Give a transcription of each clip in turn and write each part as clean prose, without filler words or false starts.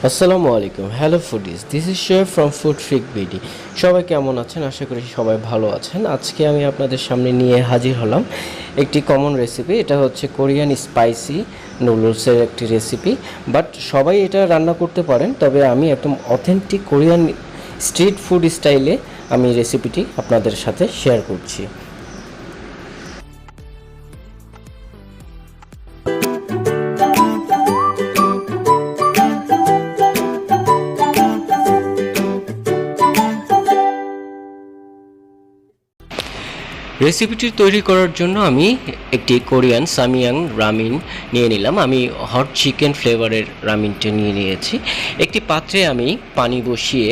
আসসালামু আলাইকুম, hello foodies, this is chef from food freak BD. সবাই কেমন আছেন? আশা করি সবাই ভালো আছেন। আজকে আমি আপনাদের সামনে নিয়ে হাজির হলাম একটি কমন রেসিপি। এটা হচ্ছে কোরিয়ান স্পাইসি নুডলসের একটি রেসিপি। বাট সবাই এটা রান্না করতে পারেন, তবে আমি একদম অথেন্টিক কোরিয়ান স্ট্রিট ফুড স্টাইলে আমি রেসিপিটি আপনাদের সাথে শেয়ার করছি। রেসিপিটি তৈরি করার জন্য আমি একটি কোরিয়ান সামিয়াং রামিন নিয়ে নিলাম। আমি হট চিকেন ফ্লেভারের রামিনটা নিয়ে নিয়েছি। একটি পাত্রে আমি পানি বসিয়ে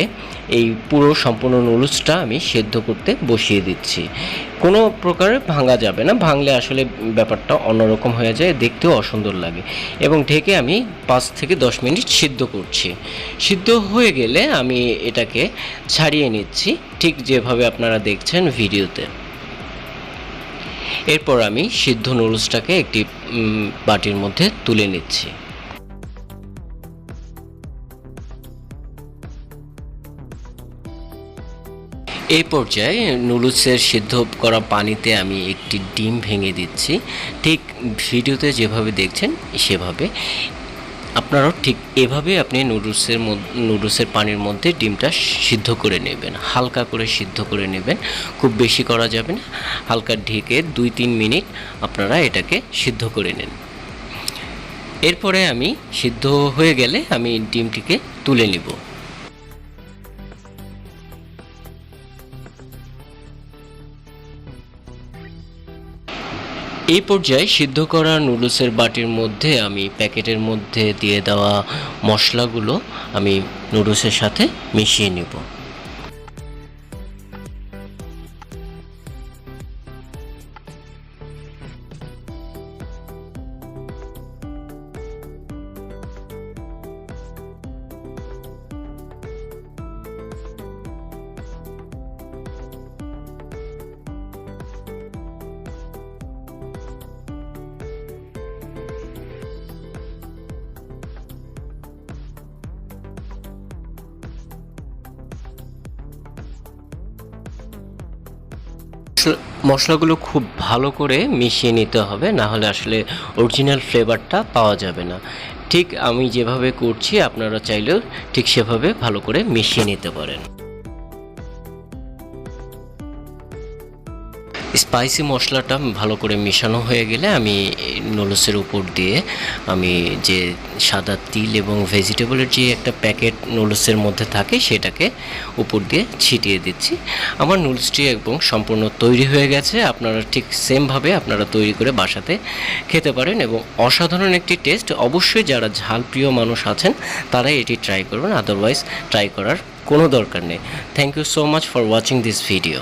এই পুরো সম্পূর্ণ নুডলসটা আমি সেদ্ধ করতে বসিয়ে দিচ্ছি। কোনো প্রকারে ভাঙা যাবে না, ভাঙলে আসলে ব্যাপারটা অন্যরকম হয়ে যায়, দেখতেও অসুন্দর লাগে। এবং ঢেকে আমি 5 থেকে 10 মিনিট সিদ্ধ করছি। সিদ্ধ হয়ে গেলে আমি এটাকে ছাড়িয়ে নিচ্ছি, ঠিক যেভাবে আপনারা দেখছেন ভিডিওতে। এরপর আমি সিদ্ধ নুডলসটাকে একটি বাটির মধ্যে তুলে নিচ্ছি। এই পর্যায়ে নুডলসের সিদ্ধ করা পানিতে আমি একটি ডিম ভেঙে দিচ্ছি, ঠিক ভিডিওতে যেভাবে দেখছেন সেভাবে। আপনারাও ঠিক এভাবে আপনি নুডলসের পানির মধ্যে ডিমটা সিদ্ধ করে নেবেন, হালকা করে সিদ্ধ করে নেবেন, খুব বেশি করা যাবে না। হালকা ঢেকে 2-3 মিনিট আপনারা এটাকে সিদ্ধ করে নেন। এরপরে আমি সিদ্ধ হয়ে গেলে আমি ডিমটিকে তুলে নিব। এই পর্যায়ে সিদ্ধ করা নুডলসের বাটির মধ্যে আমি প্যাকেটের মধ্যে দিয়ে দেওয়া মশলাগুলো আমি নুডলসের সাথে মিশিয়ে নেব। মশলাগুলো খুব ভালো করে মিশিয়ে নিতে হবে, না হলে আসলে অরিজিনাল ফ্লেভারটা পাওয়া যাবে না। ঠিক আমি যেভাবে করছি আপনারা চাইলেও ঠিক সেভাবে ভালো করে মিশিয়ে নিতে পারেন। স্পাইসি মশলাটা ভালো করে মেশানো হয়ে গেলে আমি নুডলসের উপর দিয়ে আমি যে সাদা তিল এবং ভেজিটেবলের যে একটা প্যাকেট নুডলসের মধ্যে থাকে সেটাকে উপর দিয়ে ছিটিয়ে দিচ্ছি। আমার নুডলসটি এবং সম্পূর্ণ তৈরি হয়ে গেছে। আপনারা ঠিক সেমভাবে আপনারা তৈরি করে বাসাতে খেতে পারেন এবং অসাধারণ একটি টেস্ট। অবশ্যই যারা ঝাল প্রিয় মানুষ আছেন তারাই এটি ট্রাই করবেন, আদারওয়াইজ ট্রাই করার কোনো দরকার নেই। Thank you so much for watching this video.